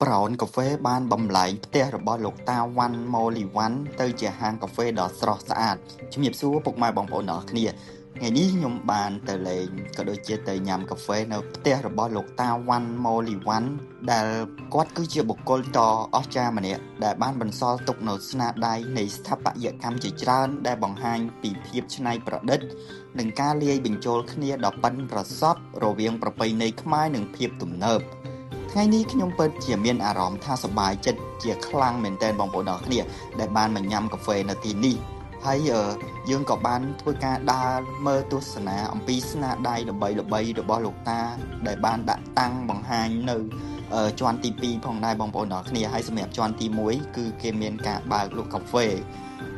ប្រោនកាហ្វេបានបំលែងផ្ទះរបស់លោកតាវ៉ាន់ម៉ូលីវ៉ាន់ទៅជាហាងកាហ្វេដ៏ស្រស់ស្អាតជំរាបសួរពុកម៉ែបងប្អូនទាំងអស់គ្នាថ្ងៃនេះខ្ញុំបានទៅលេងក៏ដូចជាទៅញ៉ាំកាហ្វេនៅផ្ទះរបស់លោកតាវ៉ាន់ម៉ូលីវ៉ាន់ដែលគាត់គឺជាបុគ្គលដ៏អស្ចារ្យម្នាក់ដែលបានបន្សល់ទុកនូវស្នាដៃនៃស្ថាបត្យកម្មជាច្រើនដែលបង្ហាញពីភាពច្នៃប្រឌិតនិងការលាយបញ្ចូលគ្នាដ៏ប៉ិនប្រសប់រវាងប្រពៃណីខ្មែរនិងភាពទំនើបថ្ងៃនេះខ្ញុំពិតជាមានអារម្មណ៍ថាសប្បាយចិត្តជាខ្លាំងមែនទែនបងប្អូនទាំងអស់គ្នាដែលបានមកញ៉ាំកាហ្វេនៅទីនេះហើយយើងក៏បានធ្វើការដើរមើលទស្សនាអំពីស្នាដៃល្បីៗរបស់លោកតាដែលបានដាក់តាំងបង្ហាញនៅជាន់ទី2ផងដែរបងប្អូនទាំងអស់គ្នាហើយសម្រាប់ជាន់ទី1គឺគេមានការបើកលក់កាហ្វេ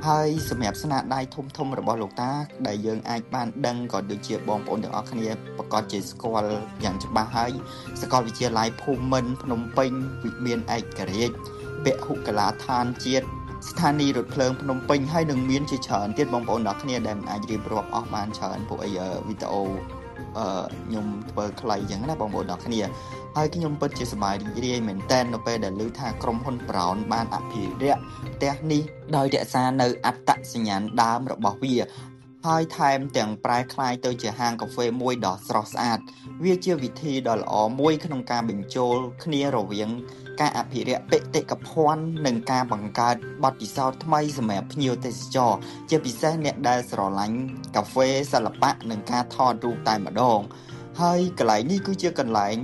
ហើយសម្រាប់ស្នាដៃធំរបស់លោកតាដែលយើងអាចបានដឹងក៏ដូចជាបងប្អូនទាំងអស់គ្នាប្រកាសជាស្គាល់យ៉ាងច្បាស់ហើយសាកលវិទ្យាល័យភូមិន្ទភ្នំពេញវិមានឯករាជ្យពហុកលាដ្ឋានជាតិស្ថានីយ៍រថភ្លើងភ្នំពេញហើយនឹងមានជាច្រើនទៀតបងប្អូនទាំងអស់គ្នាដែលមិនអាចរៀបរាប់អស់បានច្រើនពួកវីដេអូខ្ញុំធ្វើខ្លីអញ្ចឹងណាបងប្អូនទាំងអស់គ្នាហើយខ្ញុំពិតជាសប្បាយរីករាយមែនទែននៅពេលដែលឮថាក្រុមហ៊ុនប្រោនបានអភិរក្សផ្ទះនេះដោយរក្សានៅអត្តសញ្ញាណដើមរបស់វាហើយថែមទាំងប្រែក្លាយទៅជាហាងកាហ្វេមួយដ៏ស្រស់ស្អាតវាជាវិធីដ៏ល្អមួយក្នុងការបញ្ចូលគ្នារវាងការអភិរក្សបេតិកភណ្ឌនិងការបង្កើតបទពិសោធន៍ថ្មីសម្រាប់ភ្ញៀវទេសចរជាពិសេសអ្នកដែលស្រឡាញ់កាហ្វេសិល្បៈនិងការថតរូបតែម្ដងហើយកន្លែងនេះគឺជាកន្លែង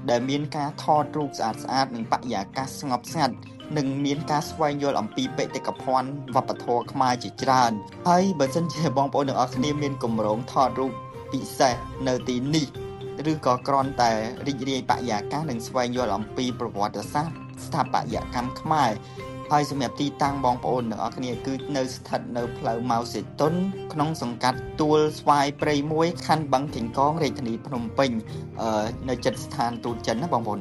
ដែលមានការថតរូបស្អាតនិងបរិយាកាសស្ងប់ស្ងាត់និងមានការស្វែងយល់អំពីបេតិកភណ្ឌវប្បធម៌ខ្មែរជាច្រើនហើយបើសិនជាបងប្អូនទាំងអស់គ្នាមានគម្រោងថតរូបពិសេសនៅទីនេះឬក៏គ្រាន់តែរីករាយបរិយាកាសនិងស្វែងយល់អំពីប្រវត្តិសាស្ត្រស្ថាបត្យកម្មខ្មែរហើយសម្រាប់ទីតាំងបងប្អូនទាំងអស់គ្នាគឺនៅស្ថិតនៅផ្លូវម៉ៅសេតុនក្នុងសង្កាត់ទួលស្វាយព្រៃ1ខណ្ឌបឹងកេងកងរាជធានីភ្នំពេញនៅជិតស្ថានទូតចិនណាបងប្អូន